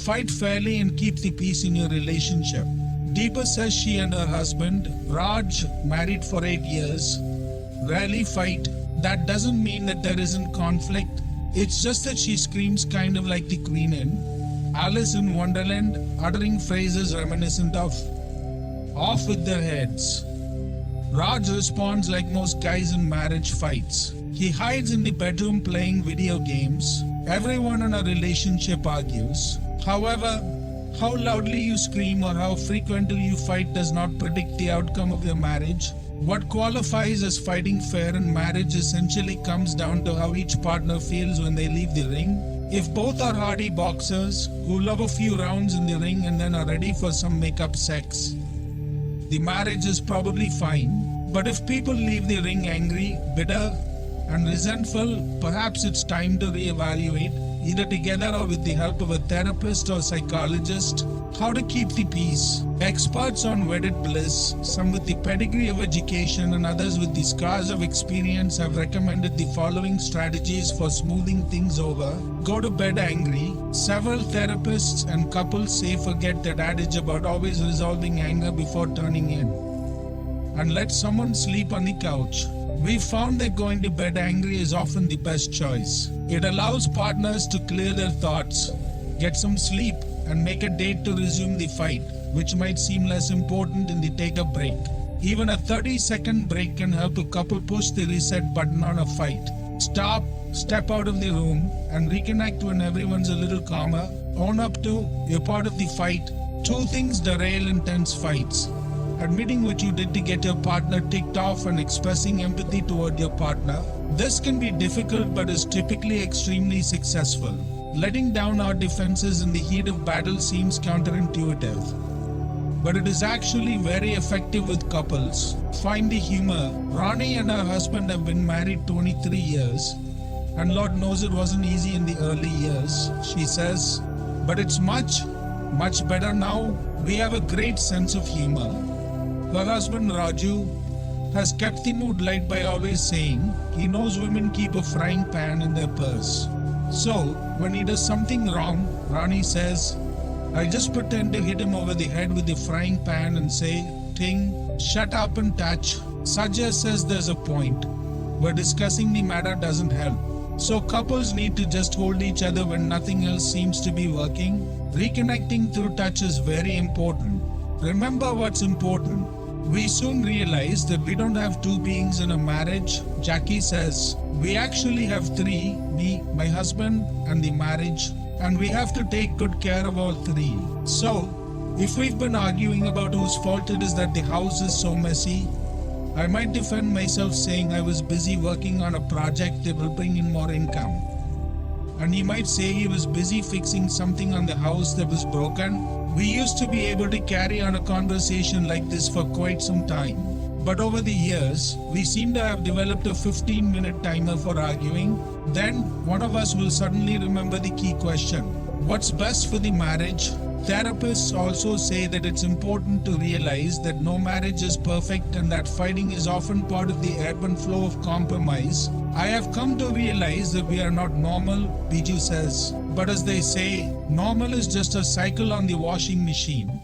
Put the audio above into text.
Fight fairly and keep the peace in your relationship. Deepa says she and her husband, Raj, married for 8 years, rarely fight. That doesn't mean that there isn't conflict. It's just that she screams kind of like the Queen in Alice in Wonderland, uttering phrases reminiscent of "off with their heads." Raj responds like most guys in marriage fights. He hides in the bedroom playing video games. Everyone in a relationship argues. However, how loudly you scream or how frequently you fight does not predict the outcome of your marriage. What qualifies as fighting fair in marriage essentially comes down to how each partner feels when they leave the ring. If both are hardy boxers who love a few rounds in the ring and then are ready for some make-up sex, the marriage is probably fine. But if people leave the ring angry, bitter, and resentful, perhaps it's time to reevaluate, either together or with the help of a therapist or psychologist, how to keep the peace. Experts on wedded bliss, some with the pedigree of education and others with the scars of experience, have recommended the following strategies for smoothing things over. Go to bed angry. Several therapists and couples say forget that adage about always resolving anger before turning in, and let someone sleep on the couch. We found that going to bed angry is often the best choice. It allows partners to clear their thoughts, get some sleep, and make a date to resume the fight, which might seem less important in the take a break. Even a 30-second break can help a couple push the reset button on a fight. Stop, step out of the room, and reconnect when everyone's a little calmer. Own up to you're part of the fight. 2 things derail intense fights: admitting what you did to get your partner ticked off and expressing empathy toward your partner. This can be difficult but is typically extremely successful. Letting down our defenses in the heat of battle seems counterintuitive, but it is actually very effective with couples. Find the humor. Ronnie and her husband have been married 23 years, and Lord knows it wasn't easy in the early years, she says, but it's much better now. We have a great sense of humor. Her husband Raju has kept the mood light by always saying he knows women keep a frying pan in their purse. So, when he does something wrong, Rani says, I just pretend to hit him over the head with the frying pan and say, Ting, shut up and touch. Sajja says there's a point, but discussing the matter doesn't help. So couples need to just hold each other when nothing else seems to be working. Reconnecting through touch is very important. Remember what's important. We soon realize that we don't have 2 beings in a marriage. Jackie says, we actually have 3, me, my husband, and the marriage, and we have to take good care of all 3. So, if we've been arguing about whose fault it is that the house is so messy, I might defend myself saying I was busy working on a project that will bring in more income. And he might say he was busy fixing something on the house that was broken. We used to be able to carry on a conversation like this for quite some time. But over the years, we seem to have developed a 15-minute timer for arguing. Then, one of us will suddenly remember the key question: what's best for the marriage? Therapists also say that it's important to realize that no marriage is perfect and that fighting is often part of the ebb and flow of compromise. I have come to realize that we are not normal, Biju says. But as they say, normal is just a cycle on the washing machine.